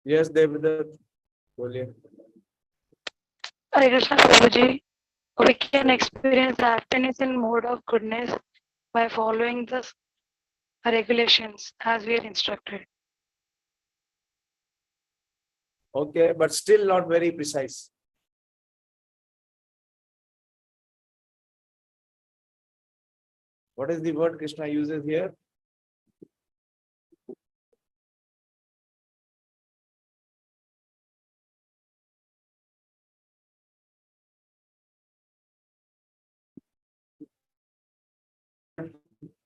Yes, Devidar. बोलिए. Hare Krishna Prabhuji, we can experience the happiness in mode of goodness by following the regulations as we are instructed. Okay, but still not very precise. What is the word Krishna uses here?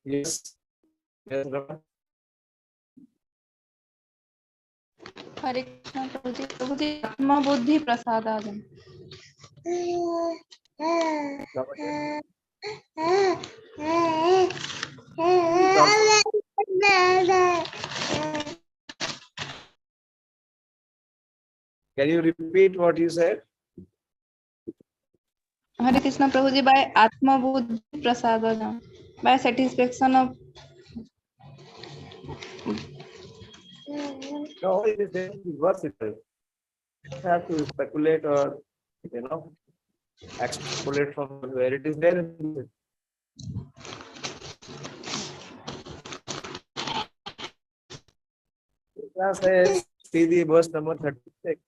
Yes. Yes, Rama. हरे कृष्ण प्रभु जी आत्मा बुद्धि प्रसादाजन. Can you repeat what you said? Hare Krishna Prabhu ji by आत्मा बुद्धि प्रसादाजन, by satisfaction of. No, it is there in the verse itself. You don't have to speculate or, extrapolate from where it is there. Krishna says, see the verse number 36.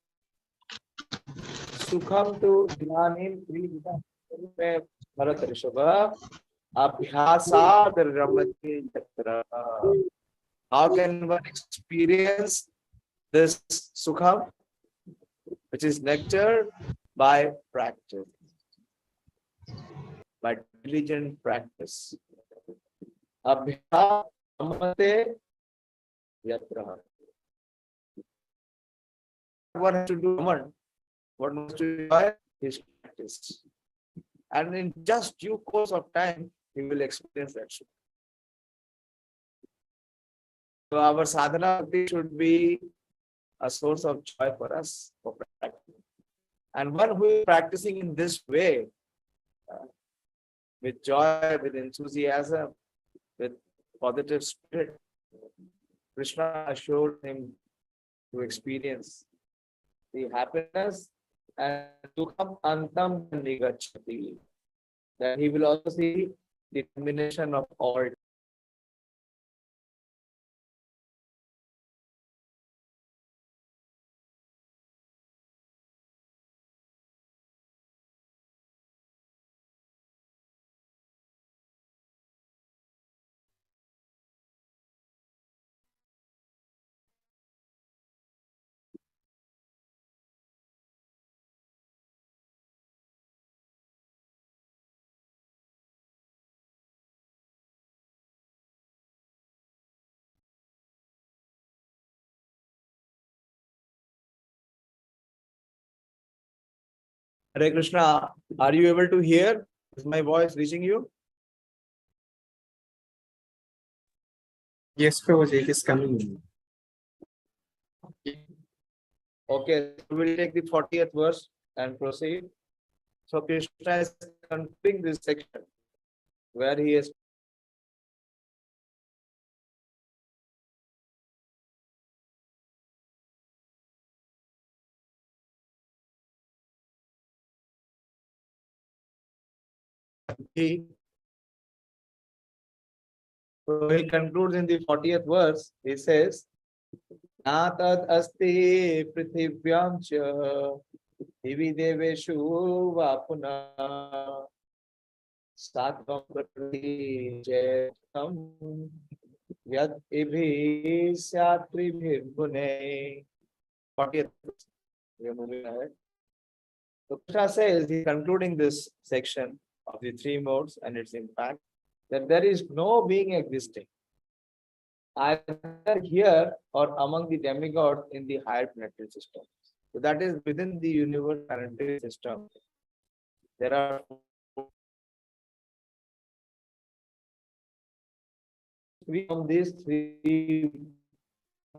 Sukham tu dhyanim kriyam bharat rishabha abhyasad ramati yatra. How can one experience this sukham, which is nectar? By practice, by diligent practice. Abhyasad ramate yatra. One has to do one. What must you enjoy is practice. And in just due course of time, you will experience that. So our sadhana should be a source of joy for us for practice. And one who is practicing in this way, with joy, with enthusiasm, with positive spirit, Krishna assured him to experience the happiness and sukham antam nigachati. That he will also see the combination of all. Hare Krishna, are you able to hear? Is my voice reaching you? Yes, Prabhuji, it is coming. Okay, we will take the 40th verse and proceed. So Krishna is concluding this section where he is so he concludes in the 40th verse. He says, Natad asti prithivyam cha divi deveshu vapuna satvam prakriti jaitam yad ibhi syatri bhirgune. 40th verse. We are moving ahead. So Krishna says, he concluding this section of the three modes and its impact, that there is no being existing, either here or among the demigods in the higher planetary system. So that is within the universe planetary system. There are from these three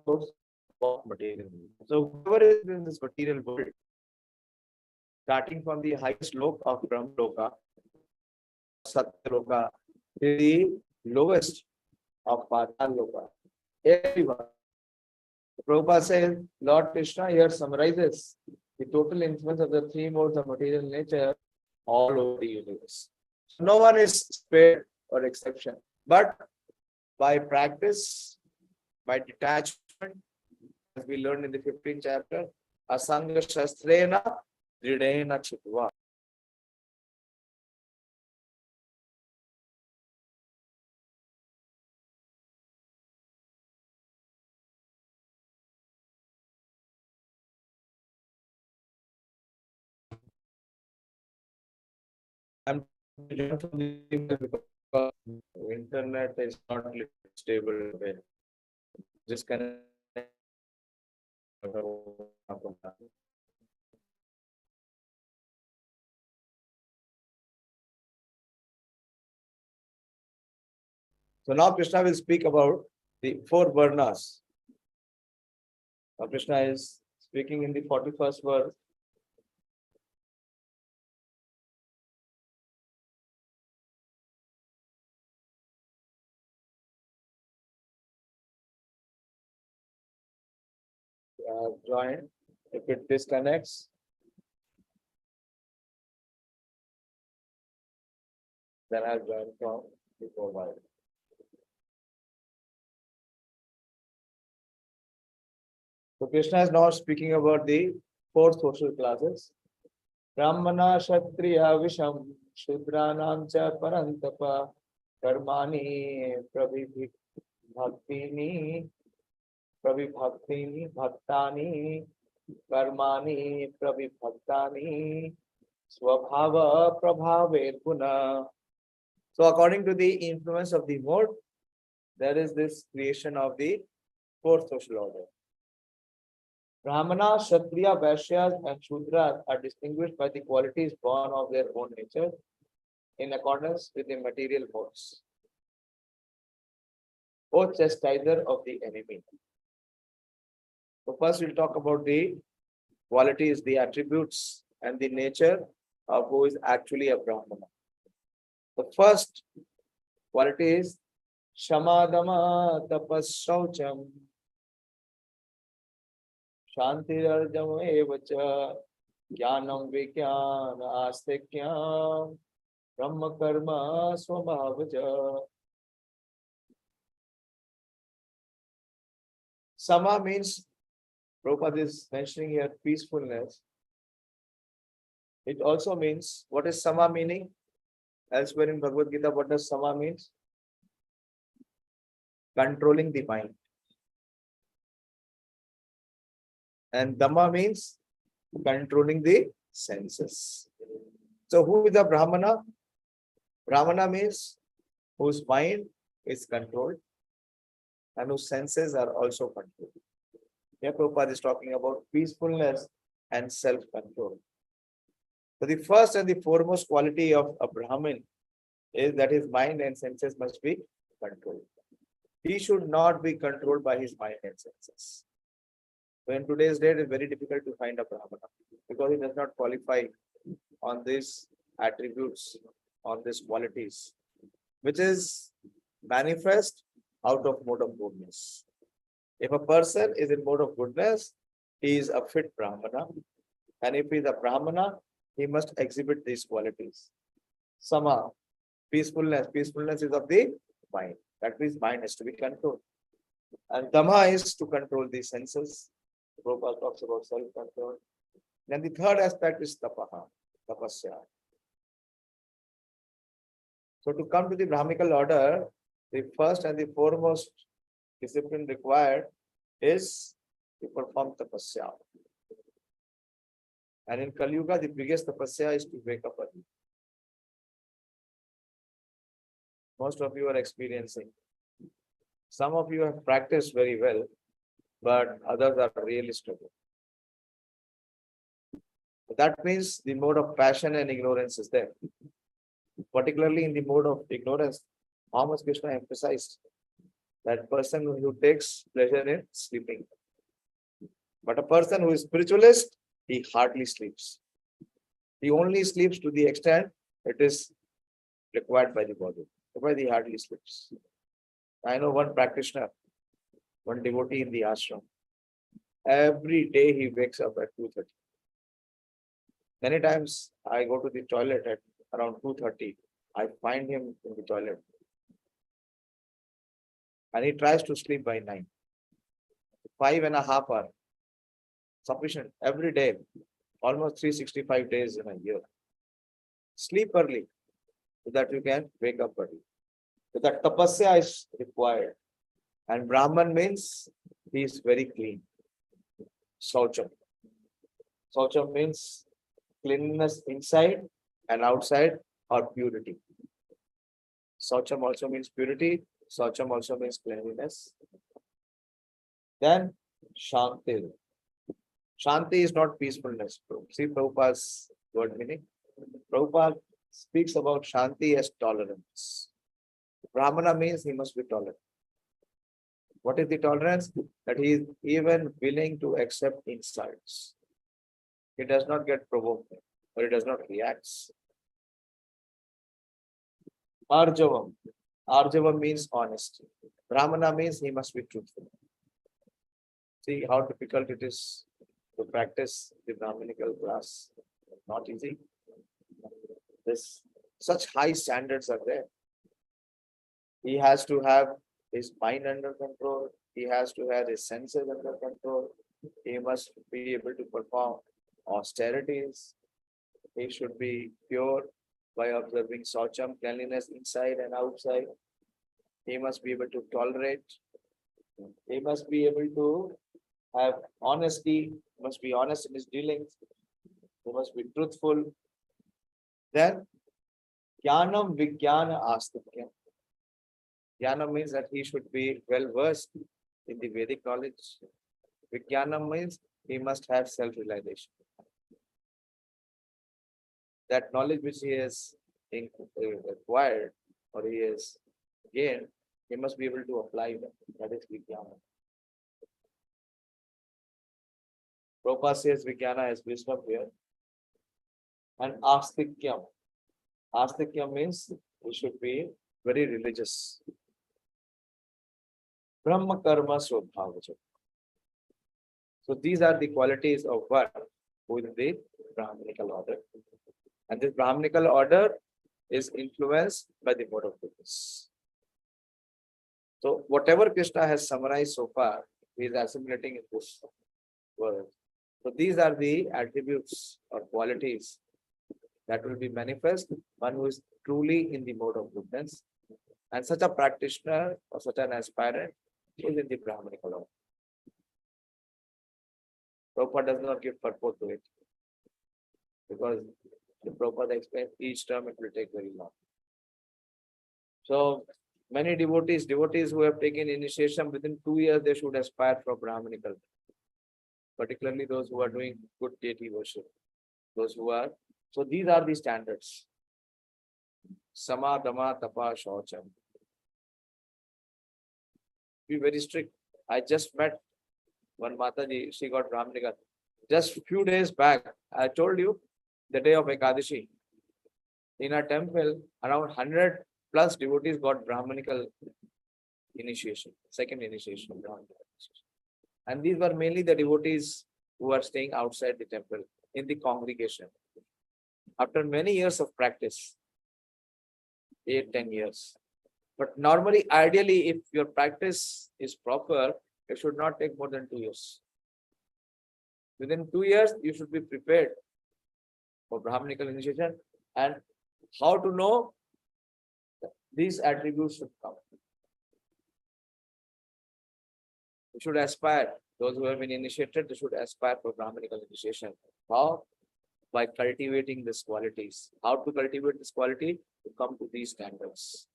modes of material. So whoever is in this material world, starting from the highest loka of Brahmaloka, Satyaloka, the lowest of Pataloka, everyone Prabhupada says, Lord Krishna here summarizes the total influence of the three modes of material nature all over the universe. No one is spared or exception. But by practice, by detachment, as we learned in the 15th chapter, Asanga Shastrena Dridena Chitva. I'm from the because internet is not stable. Just connect. So now Krishna will speak about the four varnas. Now Krishna is speaking in the 41st verse. Join. If it disconnects, then I'll join from before while. So Krishna is now speaking about the four social classes. Brahmana, Kshatriya, Visham, Shudranam cha Parantapa, Karmani, Prabhibhaktini, Bhaktani, Karmani, Prabhibhaktani, Swabhava, Prabhave, Puna. So according to the influence of the mode, there is this creation of the fourth social order. Brahmana, Kshatriya, Vaishyas, and Shudras are distinguished by the qualities born of their own nature in accordance with the material modes. O chastiser of the enemy. So first we'll talk about the qualities, the attributes, and the nature of who is actually a Brahmana. The first quality is Shamadama Tapas Shaucham Shantirarjam Evacha Jnanam Vijnana Astikyam Brahma Karma Swabhavaja. Sama means, Prabhupada is mentioning here peacefulness. It also means, what is Sama meaning? Elsewhere in Bhagavad-gita, what does Sama means? Controlling the mind. And Dhamma means controlling the senses. So who is the Brahmana? Brahmana means whose mind is controlled and whose senses are also controlled. Here Prabhupada is talking about peacefulness and self-control. So the first and the foremost quality of a Brahmin is that his mind and senses must be controlled. He should not be controlled by his mind and senses. So in today's date, it's very difficult to find a Brahmana because he does not qualify on these attributes, on these qualities, which is manifest out of mode of goodness. If a person is in mode of goodness, he is a fit Brahmana. And if he is a Brahmana, he must exhibit these qualities. Sama, peacefulness. Peacefulness is of the mind. That means mind has to be controlled. And Dhamma is to control the senses. Prabhupada talks about self-control. Then the third aspect is tapaha, tapasya. So to come to the Brahmical order, the first and the foremost discipline required is to perform tapasya. And in Kali Yuga, the biggest tapasya is to wake up early. Most of you are experiencing. Some of you have practiced very well, but others are really struggling. That means the mode of passion and ignorance is there. Particularly in the mode of ignorance, Thomas Krishna emphasized that person who takes pleasure in sleeping. But a person who is spiritualist, he hardly sleeps. He only sleeps to the extent it is required by the body. Otherwise, he hardly sleeps. I know one practitioner, one devotee in the ashram. every day he wakes up at 2:30. Many times I go to the toilet at around 2:30. I find him in the toilet. And he tries to sleep by 9. 5.5 hours. Sufficient every day. Almost 365 days in a year. Sleep early so that you can wake up early. So that tapasya is required. And Brahman means he is very clean. Saucham. Saucham means cleanliness inside and outside, or purity. Saucham also means purity. Saucham also means cleanliness. Then Shanti. Shanti is not peacefulness. See Prabhupada's word meaning. Prabhupada speaks about Shanti as tolerance. Brahmana means he must be tolerant. What is the tolerance? That he is even willing to accept insults. He does not get provoked, or he does not react. Arjavam. Arjavam means honesty. Brahmana means he must be truthful. See how difficult it is to practice the Brahminical class. Not easy. This such high standards are there. He has to have his mind under control. He has to have his senses under control. He must be able to perform austerities. He should be pure by observing Saucham, cleanliness inside and outside. He must be able to tolerate. He must be able to have honesty. He must be honest in his dealings. He must be truthful. Then, Jnanam Vijnana Astityam. Jnana means that he should be well versed in the Vedic knowledge. Vijnana means he must have self-realization. That knowledge which he has acquired or he has gained, he must be able to apply that. That is Vijnana. Prabhupada says Vijnana as wisdom here. And Astikyam. Astikyam means he should be very religious. Brahma Karma Swabhavaja. So these are the qualities of one who is the Brahminical order. And this Brahminical order is influenced by the mode of goodness. So whatever Krishna has summarized so far, he is assimilating in this word. So these are the attributes or qualities that will be manifest, one who is truly in the mode of goodness. And such a practitioner or such an aspirant is in the Brahminical order. Prabhupada does not give purport to it, because the Prabhupada explains each term, it will take very long. So many devotees who have taken initiation within 2 years, they should aspire for Brahminical. Particularly those who are doing good deity worship. Those who are, so these are the standards. Sama, Dama, Tapa, Shaucham. Be very strict. I just met one Mataji, she got Brahminical. Just few days back, I told you, the day of Ekadashi. In our temple, around 100 plus devotees got Brahminical initiation, second initiation. And these were mainly the devotees who are staying outside the temple in the congregation. After many years of practice, 8-10 years. But normally, ideally, if your practice is proper, it should not take more than 2 years. Within 2 years, you should be prepared for Brahminical initiation. And how to know? These attributes should come. You should aspire. Those who have been initiated, they should aspire for Brahminical initiation. How? By cultivating these qualities. How to cultivate this quality? To come to these standards.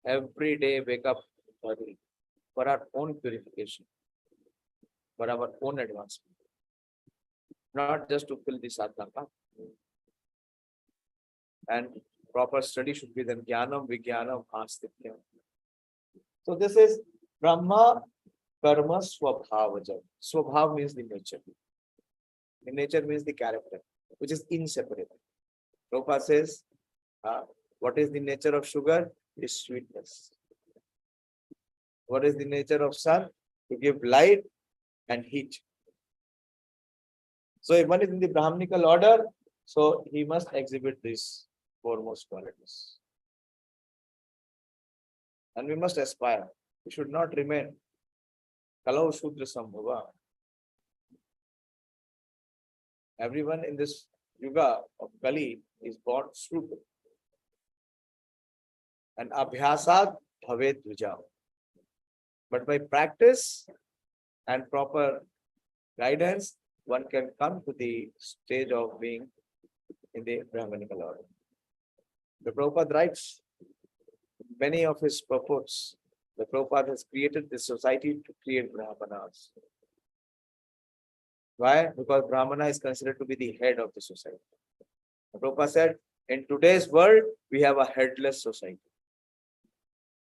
Every day wake up early for our own purification, for our own advancement. Not just to fill the sadhana path. And proper study should be then Jnanam, Vijnanam, Astityam. So this is Brahma Karma Swabhavaja. Swabhav means the nature. The nature means the character, which is inseparable. Prabhupada says, what is the nature of sugar? Is sweetness. What is the nature of sun? To give light and heat. So if one is in the Brahminical order, so he must exhibit these foremost qualities. And we must aspire. We should not remain Kalau Shudra Sambhava. Everyone in this yuga of Kali is born Shudra. And Abhyasad Bhavet Dvija. But by practice and proper guidance, one can come to the stage of being in the Brahminical order. The Prabhupada writes many of his purports. The Prabhupada has created this society to create Brahmanas. Why? Because Brahmana is considered to be the head of the society. The Prabhupada said, in today's world, we have a headless society.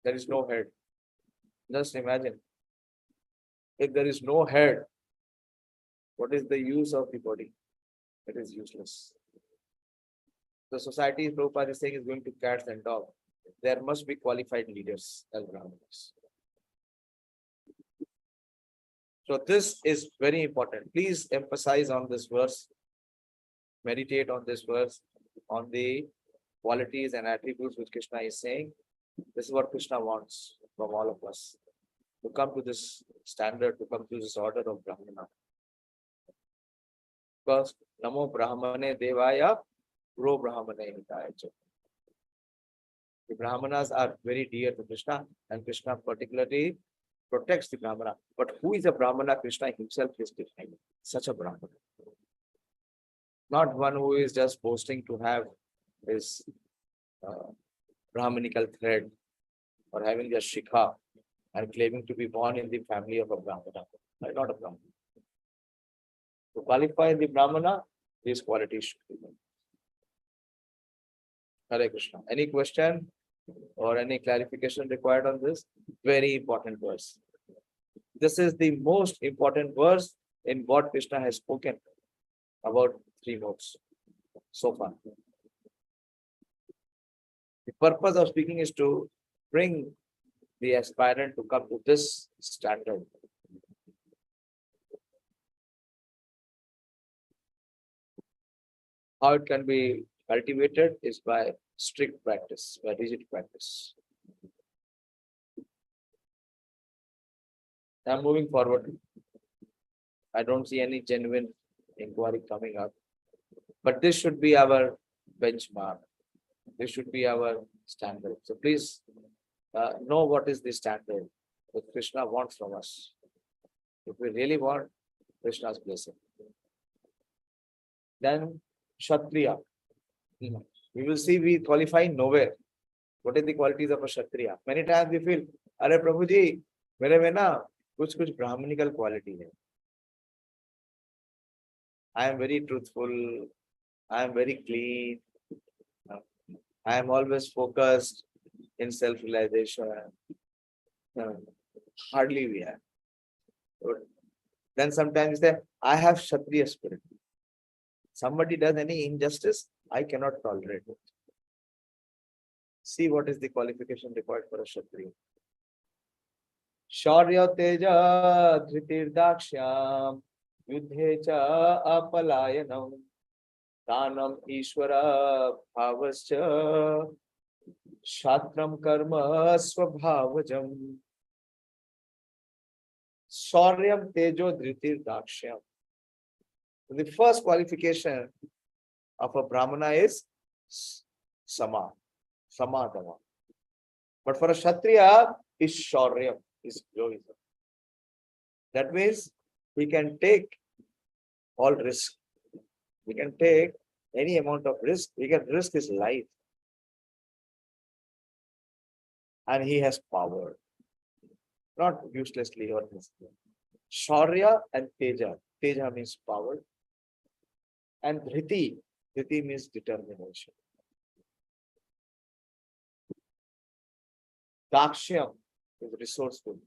There is no head. Just imagine. If there is no head, what is the use of the body? It is useless. The society, Prabhupada is saying, is going to cats and dogs. There must be qualified leaders as Brahmanas. So this is very important. Please emphasize on this verse. Meditate on this verse, on the qualities and attributes which Krishna is saying. This is what Krishna wants from all of us. To come to this standard, to come to this order of Brahmana. Because Namo Brahmane Devaya, Pro Brahmane Hitaya. The Brahmanas are very dear to Krishna, and Krishna particularly protects the Brahmana. But who is a Brahmana? Krishna himself is defined. Such a Brahmana. Not one who is just boasting to have his Brahminical thread or having a shikha and claiming to be born in the family of a Brahmana. Not a Brahmana. To qualify the Brahmana, these qualities should be there. Hare Krishna. Any question or any clarification required on this? Very important verse. This is the most important verse in what Krishna has spoken about 3 modes so far. The purpose of speaking is to bring the aspirant to come to this standard. How it can be cultivated is by strict practice, by rigid practice. I'm moving forward. I don't see any genuine inquiry coming up. But this should be our benchmark. This should be our standard. So please know what is the standard that Krishna wants from us. If we really want Krishna's blessing. Then Kshatriya. We will see we qualify nowhere. What are the qualities of a Kshatriya? Many times we feel, Arey Prabhuji, mere mein na kuch Brahminical quality hai. I am very truthful. I am very clean. I am always focused in self-realization. Hardly we have. Then sometimes they, I have Kshatriya spirit. Somebody does any injustice, I cannot tolerate it. See what is the qualification required for a Kshatriya. Shaurya teja dhritir dakshyam yudhe cha apalayanam danam ishvara bhavascha shatram karma svabhavajam. Shauryam tejo dhritir dakshyam. The first qualification of a Brahmana is samadhava. But for a Kshatriya, is Shauryam, is heroism. That means he can take all risk. He can take any amount of risk. He can risk his life. And he has power. Not uselessly or uselessly. Shaurya and Teja. Teja means power. And Dhriti. Dhriti means determination. Dakshyam is resourceful.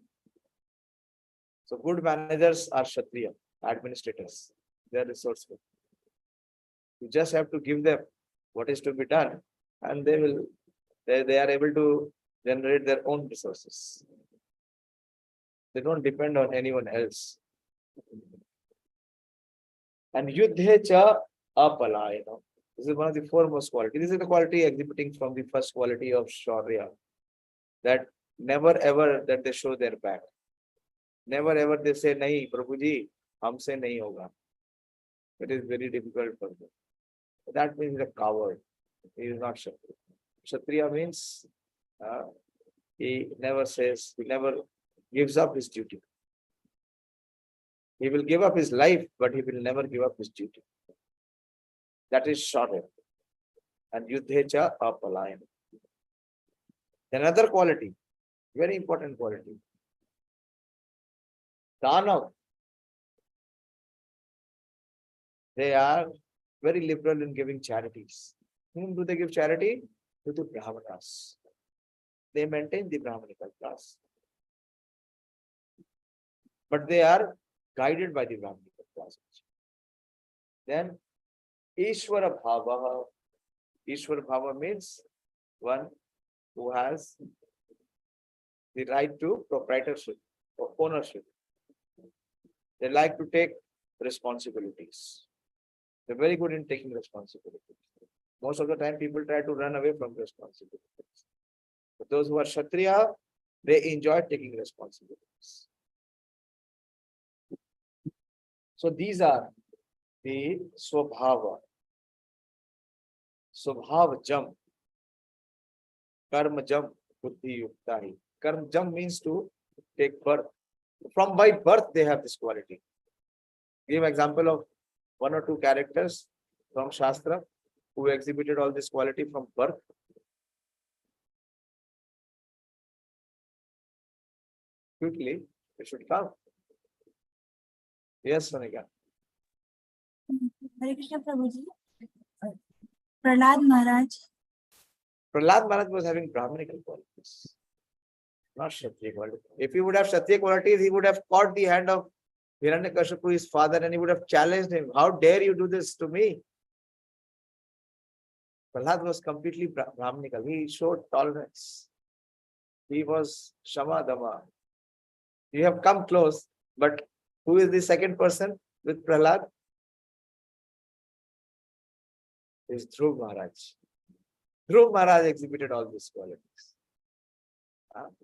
So good managers are Kshatriya, administrators. They are resourceful. You just have to give them what is to be done, and they are able to generate their own resources. They don't depend on anyone else. And yuddhe cha apalayana. This is one of the foremost qualities. This is the quality exhibiting from the first quality of Shaurya, that never ever that they show their back. Never ever they say, nahi, Prabhuji, humse nahi hoga. It is very difficult for them. That means he's a coward. He is not Kshatriya. Kshatriya means he never says, he never gives up his duty. He will give up his life, but he will never give up his duty. That is Shaurya. And yuddhecha apalayana. Another quality, very important quality. Danav. They are very liberal in giving charities. Whom do they give charity? To the Brahmanas. They maintain the Brahmanical class. But they are guided by the Brahmanical class. Then Ishvara Bhava. Ishvara Bhava means one who has the right to proprietorship or ownership. They like to take responsibilities. They're very good in taking responsibilities. Most of the time, people try to run away from responsibilities. But those who are Kshatriya, they enjoy taking responsibilities. So these are the Swabhava. Swabhava jam. Karma jam. Buddhi yuktahi. Karma jam means to take birth. From by birth, they have this quality. Give example of one or two characters from Shastra who exhibited all this quality from birth. Quickly, it should come. Yes, Sonika. Hare Krishna Prabhuji. Prahlad Maharaj. Prahlad Maharaj was having Brahminical qualities, not Kshatriya qualities. If he would have Kshatriya qualities, he would have caught the hand of Hiranyakashipu, his father, and he would have challenged him. How dare you do this to me? Prahlad was completely Brahminical. He showed tolerance. He was Shama Dama. You have come close, but who is the second person with Prahlad? Is Dhruv Maharaj. Dhruv Maharaj exhibited all these qualities.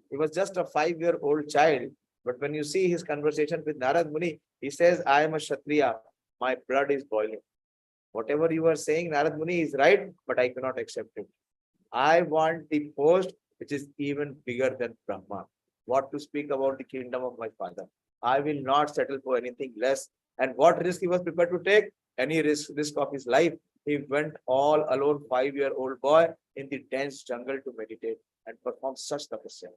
He was just a 5-year-old child, but when you see his conversation with Narad Muni, he says, I am a Kshatriya, my blood is boiling. Whatever you are saying, Narad Muni is right, but I cannot accept it. I want the post which is even bigger than Brahma. What to speak about the kingdom of my father? I will not settle for anything less. And what risk he was prepared to take? Any risk of his life. He went all alone, 5-year-old boy, in the dense jungle to meditate and perform such tapasya.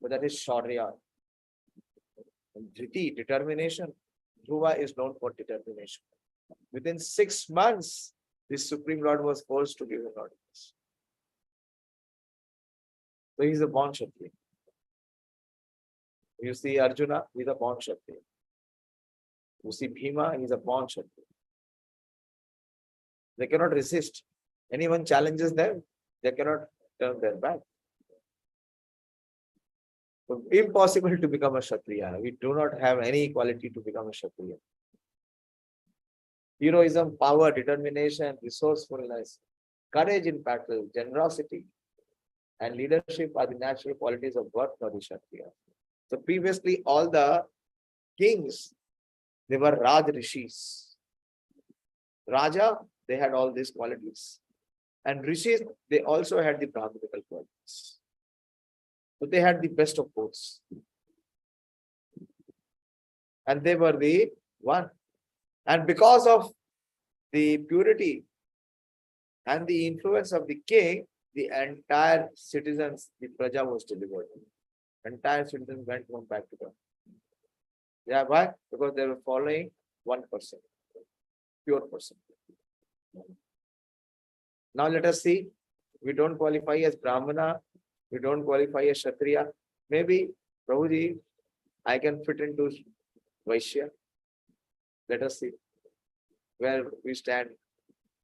But that is Shaurya. And Dhriti, determination. Dhruva is known for determination. Within 6 months, the Supreme Lord was forced to give an ordinance. So he is a born Kshatriya. You see Arjuna, he is a born Kshatriya. You see Bhima, he is a born Kshatriya. They cannot resist. Anyone challenges them, they cannot turn their back. So impossible to become a Kshatriya. We do not have any quality to become a Kshatriya. Heroism, power, determination, resourcefulness, courage in battle, generosity, and leadership are the natural qualities of birth for the Kshatriya. So previously, all the kings, they were Raj Rishis. Raja, they had all these qualities. And Rishis, they also had the Brahminical qualities. So they had the best of both. And they were the one. And because of the purity and the influence of the king, the entire citizens, the Praja was delivered. Entire citizens went home back to them. Yeah, why? Because they were following one person, pure person. Now let us see. We don't qualify as Brahmana. We don't qualify as Kshatriya. Maybe, Prabhuji, I can fit into Vaishya. Let us see where we stand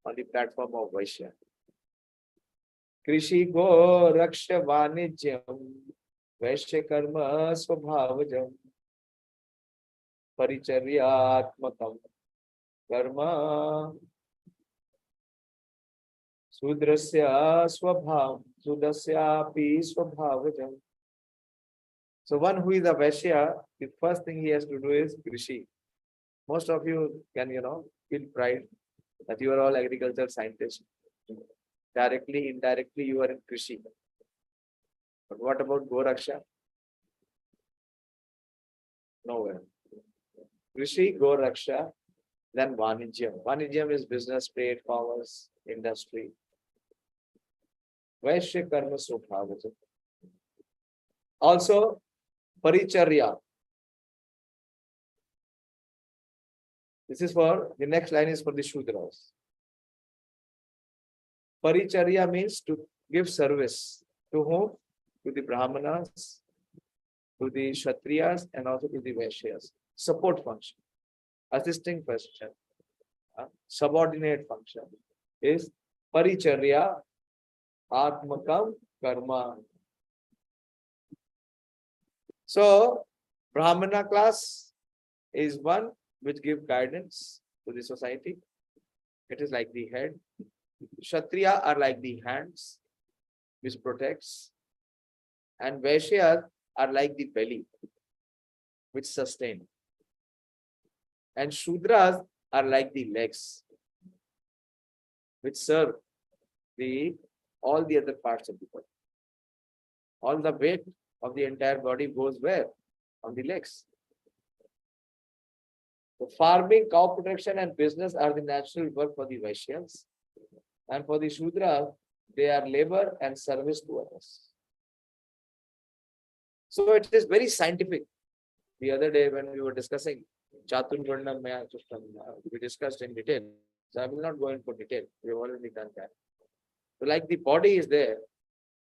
on the platform of Vaishya. Krishi go raksha vanijyam Vaishya karma swabhavajam Paricharyatmakam karma Sudrasya swabhav Sudasyapi swabhavajam. So one who is a Vaishya, the first thing he has to do is Krishi. Most of you can, feel pride that you are all agricultural scientists. Directly, indirectly, you are in Krishi. But what about Goraksha? Nowhere. Krishi, Goraksha, then Vanijyam. Vanijyam is business, trade, commerce, industry. Vaishya karma swabhavajam. Also, Paricharya. This is for, the next line is for the Shudras. Paricharya means to give service. To whom? To the Brahmanas, to the Kshatriyas, and also to the Vaishyas. Support function. Assisting function. Subordinate function is Paricharya Atmakam Karma. So, Brahmana class is one which give guidance to the society. It is like the head. Kshatriya are like the hands, which protects. And Vaishyas are like the belly, which sustain. And Shudras are like the legs, which serve all the other parts of the body. All the weight of the entire body goes where? On the legs. The farming, cow protection, and business are the natural work for the Vaishyas. And for the Shudras, they are labor and service to others. So it is very scientific. The other day when we were discussing Chaturvarna Maya system, we discussed in detail. So I will not go into detail. We have already done that. So like the body is there.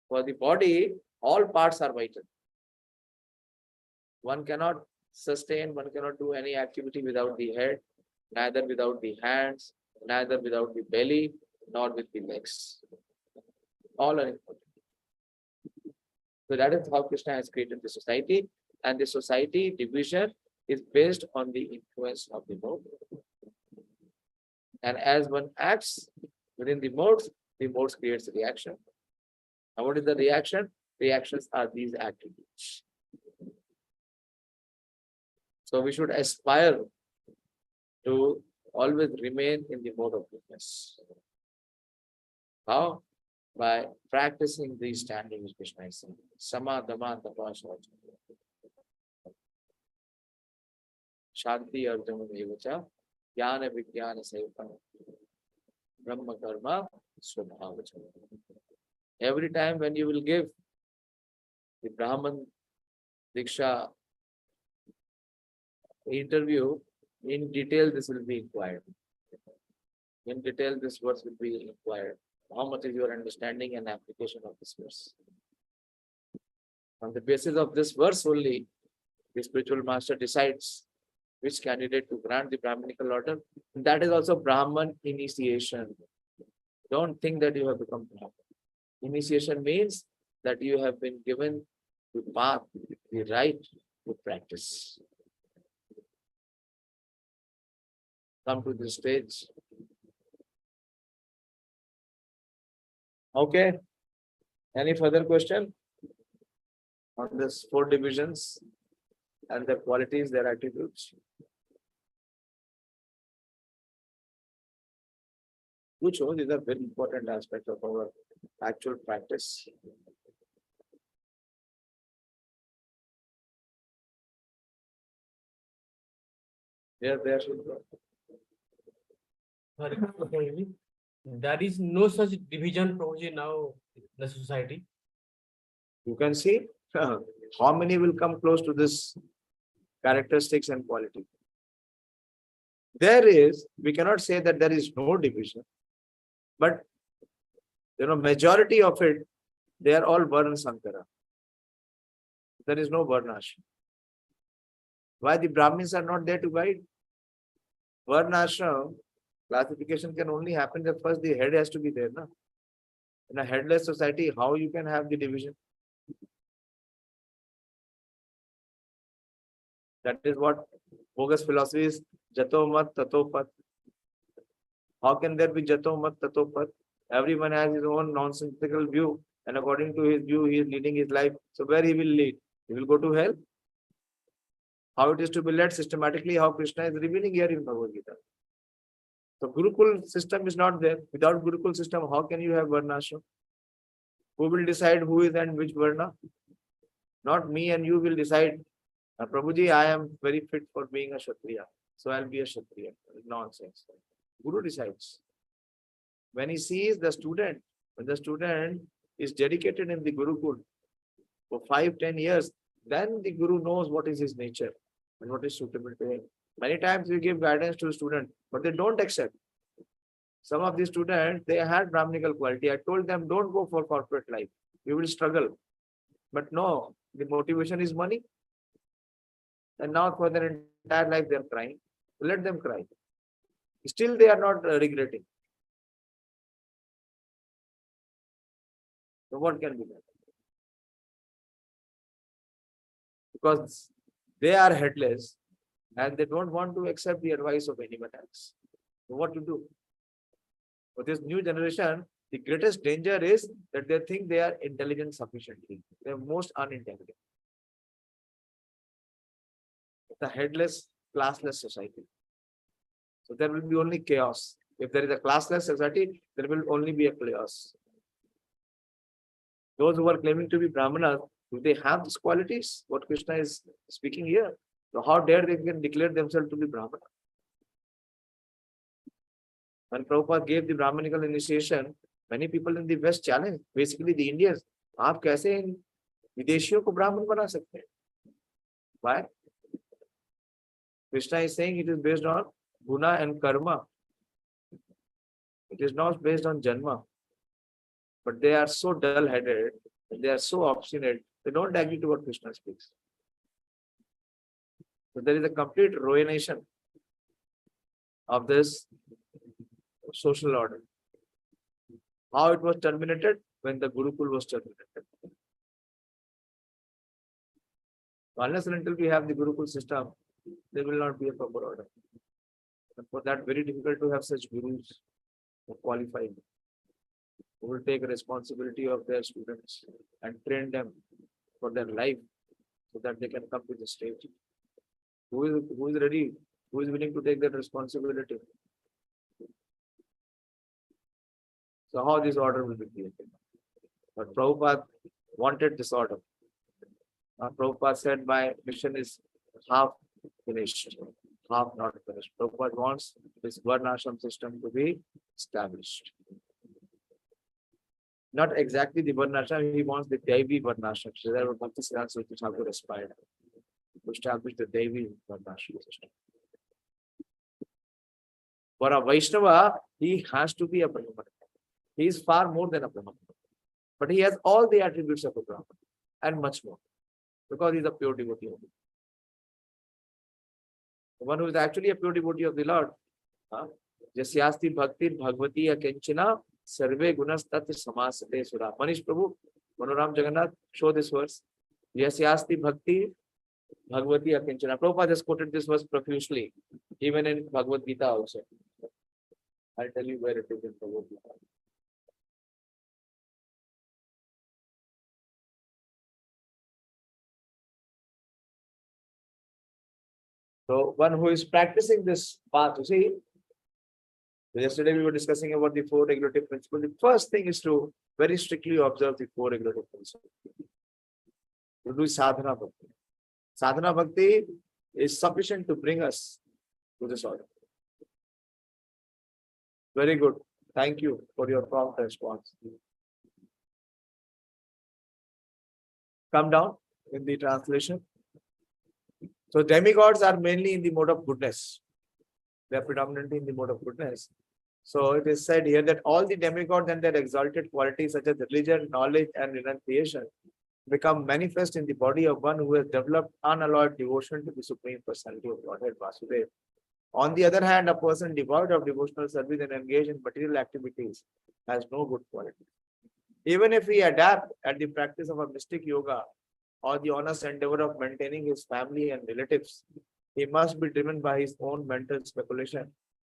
For the body, all parts are vital. One cannot sustain, one cannot do any activity without the head, neither without the hands, neither without the belly, nor with the legs. All are important. So that is how Krishna has created the society, and the society division is based on the influence of the mode. And as one acts within the modes creates a reaction. And what is the reaction? Reactions are these attributes. So we should aspire to always remain in the mode of goodness. How? By practicing these standings, Krishna is saying. Sama, Dama, Tapa, Shanti, Arjuna, Devacha, Jnana, Vijnana, Sevaka, Brahma, Karma, Swabhavacha. Every time when you will give the Brahman Diksha interview, in detail this will be inquired. In detail this verse will be inquired. How much is your understanding and application of this verse? On the basis of this verse only, the spiritual master decides which candidate to grant the Brahminical order. And that is also Brahman initiation. Don't think that you have become Brahman. Initiation means that you have been given the path, the right to practice. Come to this stage. Okay. Any further question on this 4 divisions and their qualities, their attributes? Which these are very important aspects of our actual practice. There should go. There is no such division Prabhuji now in the society. You can see how many will come close to this characteristics and quality. There is, we cannot say that there is no division, but majority of it, they are all Varna Sankara. There is no Varnashram. Why the Brahmins are not there to guide? Varnashram classification can only happen if first the head has to be there. Na? In a headless society, how you can have the division? That is what Bogus philosophy is Jato Mat Tato Pat. How can there be Jato Mat Tato Pat? Everyone has his own nonsensical view, and according to his view, he is leading his life. So where he will lead? He will go to hell. How it is to be led systematically, how Krishna is revealing here in Bhagavad-gita. So Gurukul system is not there. Without Gurukul system, how can you have Varnashram? Who will decide who is and which Varna? Not me and you will decide. Prabhuji, I am very fit for being a Kshatriya, so I'll be a Kshatriya. Nonsense. Guru decides. When he sees the student, when the student is dedicated in the Gurukul for 5-10 years, then the Guru knows what is his nature and what is suitable to him. Many times we give guidance to a student, but they don't accept. Some of the students, they had Brahminical quality. I told them, don't go for corporate life. You will struggle. But no, the motivation is money. And now for their entire life, they are crying. Let them cry. Still, they are not regretting. So what can be done? Because they are headless and they don't want to accept the advice of anyone else. So what to do? For this new generation, the greatest danger is that they think they are intelligent sufficiently. They are most unintelligent. It's a headless, classless society. So there will be only chaos. If there is a classless society, there will only be a chaos. Those who are claiming to be Brahmanas, do they have these qualities? What Krishna is speaking here. So how dare they can declare themselves to be Brahmana? When Prabhupada gave the Brahmanical initiation, many people in the West challenged, basically the Indians, आप कैसे इन विदेशियों को ब्राह्मण बना सकते हैं? Why? Krishna is saying it is based on guna and karma. It is not based on janma. But they are so dull-headed, they are so obstinate, they don't agree to what Krishna speaks. So there is a complete ruination of this social order. How it was terminated? When the Gurukul was terminated. Unless and until we have the Gurukul system, there will not be a proper order. And for that, very difficult to have such gurus who qualify, who will take responsibility of their students and train them for their life so that they can come to the stage. Who is ready? Who is willing to take that responsibility? So how this order will be created? But Prabhupada wanted this order. Prabhupada said, my mission is half finished, half not finished. Prabhupada wants this Varnashram system to be established. Not exactly the Varnashram, he wants the Devi Varnashram. So there were Bhakti Siddhanta Swami Thakur aspired to establish the Devi Varnashram system. For a Vaishnava, he has to be a Brahmana. He is far more than a Brahmana. But he has all the attributes of a Brahmana and much more. Because he is a pure devotee of the Lord. The one who is actually a pure devotee of the Lord. Jasyasti bhaktir bhagavati akenchana sarve gunas tat samasate sura. Manish Prabhu, Manoram Jagannath, show this verse. Jasyasti bhakti bhagavati akenchana. Prabhupada has quoted this verse profusely, even in Bhagavad-gita also. I'll tell you where it is in Bhagavad-gita. So one who is practicing this path, you see, yesterday we were discussing about the 4 regulative principles. The first thing is to very strictly observe the 4 regulative principles. To do sadhana bhakti. Sadhana bhakti is sufficient to bring us to this order. Very good. Thank you for your prompt response. Come down in the translation. So demigods are mainly in the mode of goodness. They are predominantly in the mode of goodness. So it is said here that all the demigods and their exalted qualities such as religion, knowledge, and renunciation become manifest in the body of one who has developed unalloyed devotion to the Supreme Personality of Godhead Vasudeva. On the other hand, a person devoid of devotional service and engaged in material activities has no good quality. Even if he adapt at the practice of a mystic yoga or the honest endeavor of maintaining his family and relatives, He must be driven by his own mental speculation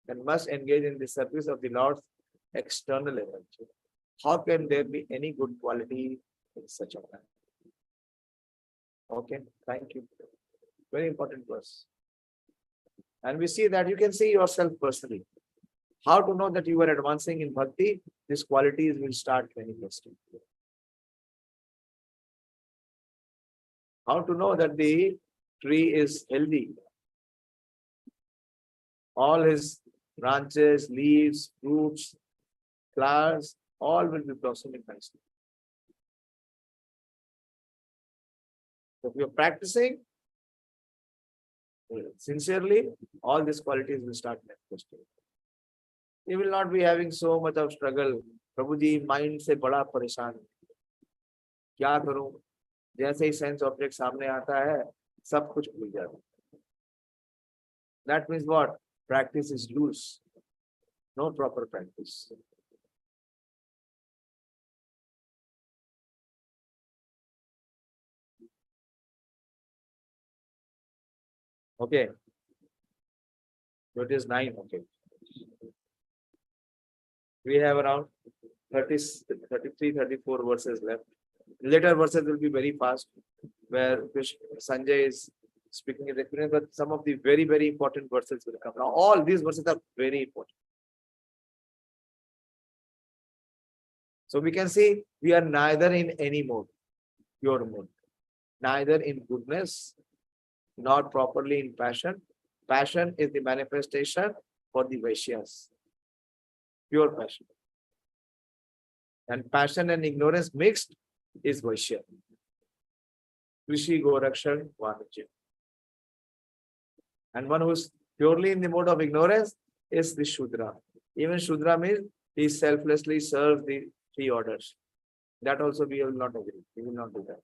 and must engage in the service of the Lord's external energy. How can there be any good quality in such a man? Okay, thank you. Very important verse. And we see that you can see yourself personally. How to know that you are advancing in bhakti? These qualities will start manifesting. How to know that the tree is healthy? All his branches, leaves, fruits, flowers, all will be blossoming nicely. So if you are practicing sincerely, all these qualities will start manifesting. You will not be having so much of struggle. Prabhu ji mind से बड़ा परेशान हूं। क्या करूं? जैसे ही sense object सामने आता है सब कुछ भूल जाता है। That means what? Practice is loose. No proper practice. Okay. So it is 9. Okay. We have around 30, 33, 34 verses left. Later verses will be very fast, where Sanjay is speaking his experience, but some of the very, very important verses will come. Now, all these verses are very important. So we can see we are neither in any mode, pure mode, neither in goodness, nor properly in passion. Passion is the manifestation for the Vaishyas, pure passion. And passion and ignorance mixed is Vaishya. Krishi Gorakshan Vanajya. And one who is purely in the mode of ignorance is the Shudra. Even Shudra means he selflessly serves the 3 orders. That also we will not agree. We will not do that.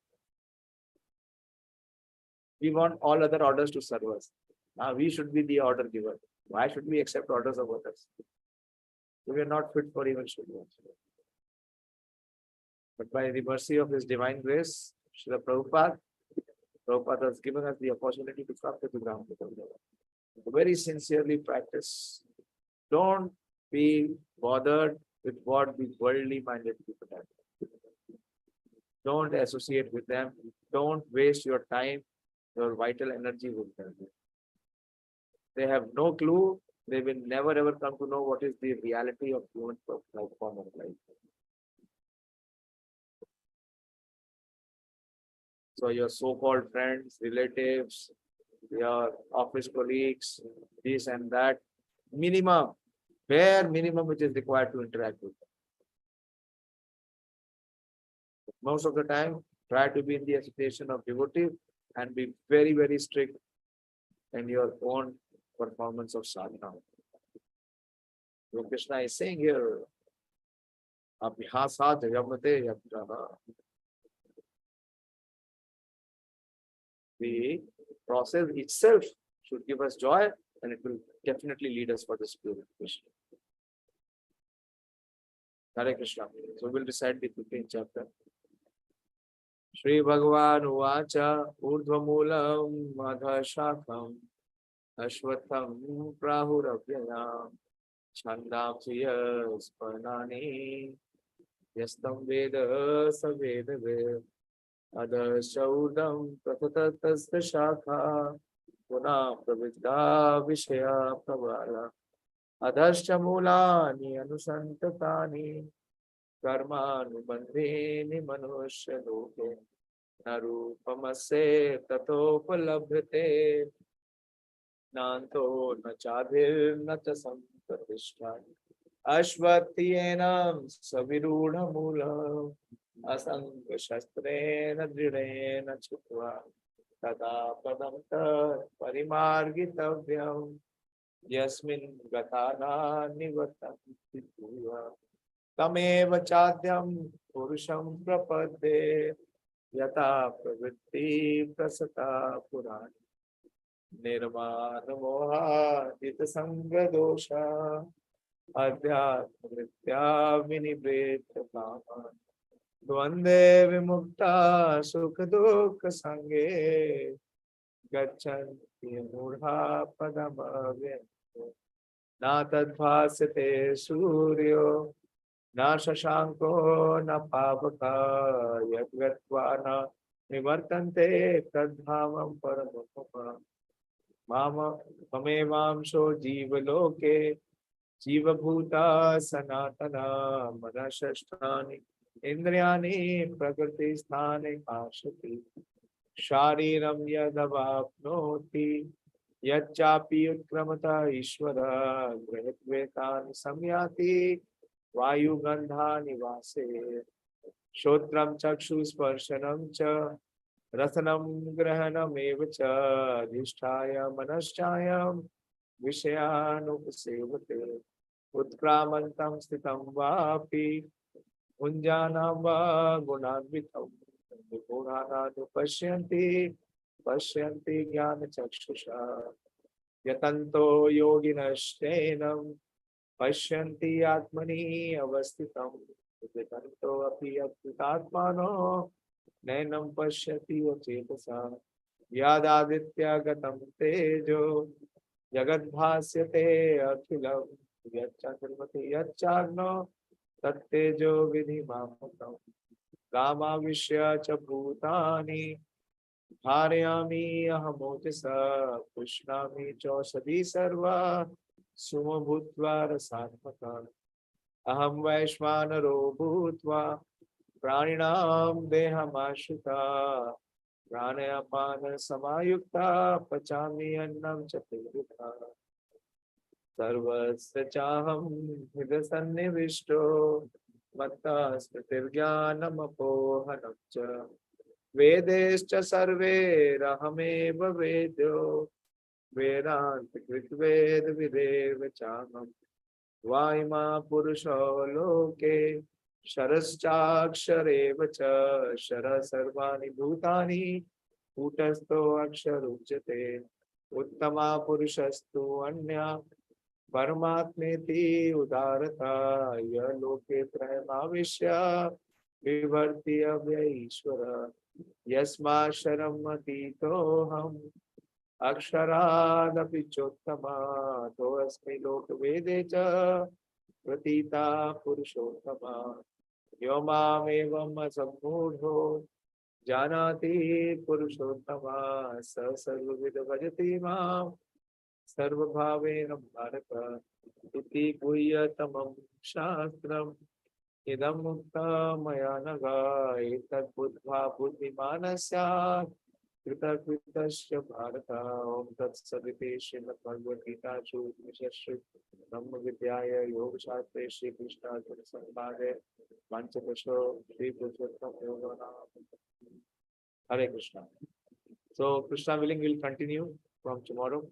We want all other orders to serve us. Now we should be the order giver. Why should we accept orders of others? We are not fit for even Shudra. But by the mercy of His divine grace, Srila Prabhupada has given us the opportunity to come to the ground. Very sincerely practice. Don't be bothered with what the worldly minded people have. Don't associate with them. Don't waste your time, your vital energy with them. They have no clue. They will never ever come to know what is the reality of human form of life. So your so-called friends, relatives, your office colleagues, this and that, minimum, bare minimum which is required to interact with them. Most of the time, try to be in the association of devotees and be very, very strict in your own performance of sadhana. So Krishna is saying here, abhyasat yamate yamjaha. The process itself should give us joy, and it will definitely lead us for this purification. Hare Krishna. So we'll recite the 15th chapter. Shri Bhagavan Uvacha Urdhvamulam Madhashakam Ashwatham Prahurabhyayam Chandamsiya Sparnani Yastam Veda Saveda Ved Adashaudam Pratatatasya Shakha Puna Pravidha Vishaya Pravala Adascha Mulani Anusantatani Karmanubandhini Manushya Loke Narupamase Tatopalabhate Nanto Nachadhir Nacha Sampratishta Ashvatyenam Savirudha Mula Asanga Shastrena Dridena Chutva Tada Padamta Parimargitavyam Yasmin Gatana Nivatanti Tuva Tameva Chadyam Purusham Prapadde Yata Pravritti Prasata Purani Nirmana Moha Dita Sangha Dosha Adhyatma Nitya Vinibhreta Kama Dvande Vimukta Sukha Dukha Sange गच्छन्ति मूढा पदमव्यक्तो न तद्भासते सूर्यो न शशांको न पावकः यद्गत्वा न निवर्तन्ते तद्धामं परमं मम ममेवांशो जीवलोके जीवभूता सनातना मनःषष्ठानि इन्द्रियाणि प्रकृतिस्थाने काशति शारीरं यदवाप्नोति यच्चापि उत्क्रमतः ईश्वरः गृहीत्वेतानि संयाति वायुगन्धानि वासे श्रोत्रं चक्षुस्पर्शनं च रसनं ग्रहणमेव च अधिष्ठाय मनश्चायं विषयानुपसेवते उत्क्रामन्तं स्थितं वापि भुञ्जानं वा गुणान्वितं निपुणानानुपश्यन्ति पश्यन्ति ज्ञानचक्षुषा यतन्तो योगिनश्चैनं पश्यन्ति आत्मनि अवस्थितं यतन्तो अपि अद्भुतात्मानो नैनं पश्यति अचेतसा यदादित्यगतं तेजो जगद्भास्यते अखिलं यच्चन्द्रमति यच्चाग्नो तत्तेजो विधिमामकम् गामाविश्य च भूतानि धारयामि अहमोजसा पुष्णामि चौषधी सर्वा सुमभूत्वा रसात्मका अहं वैश्वानरो भूत्वा प्राणिनां देहमाश्रिता प्राणापान समायुक्ता पचामि अन्नं चतुर्विधा सर्वस्य चाहं हृदसन्निविष्टो मत्ता स्मृतिर्ज्ञानमपोहनं च वेदैश्च सर्वैरहमेव वेद्यो वेदान्तकृद्वेदविदेव चाहम् वायुमा पुरुषो लोके शरश्चाक्षरेव च शरः सर्वाणि भूतानि कूटस्थो अक्षर उच्यते उत्तमा पुरुषस्तु अन्या परमात्मेति उदारता य लोके त्रयमाविश्य विभर्ति अव्यय ईश्वर यस्मात् शरम् अतीतोऽहम् अक्षरादपि चोत्तमातोऽस्मि लोकवेदे च प्रतीता पुरुषोत्तमा यो मामेवम् असम्मूढो जानाति पुरुषोत्तमा स सर्वविद भजति मां सर्वभावेन भारत इति गुह्यतमं शास्त्रम् इदम् उक्तं मया नघ एतत् बुद्ध्वा बुद्धिमानः स्यात् कृतकृतस्य भारत ओम तत्सदिति श्रीमद्भगवद्गीतासु उपनिषत्सु ब्रह्मविद्यायां योगशास्त्रे श्रीकृष्णार्जुन संवादे पंचदशो श्री पुरुषोत्तम योगो नाम Hare Krishna. So Krishna willing will continue from tomorrow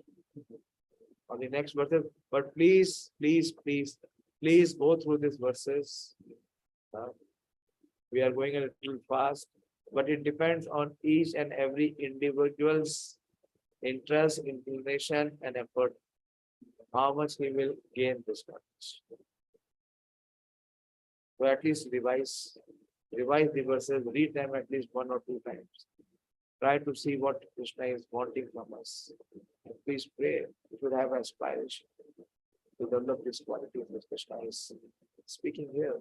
on the next verses, but please go through these verses. We are going a little fast, but it depends on each and every individual's interest, inclination, and effort, how much he will gain this knowledge. So at least revise the verses, read them at least 1 or 2 times. Try to see what Krishna is wanting from us. And please pray. You should have aspiration to develop this quality which Krishna is speaking here.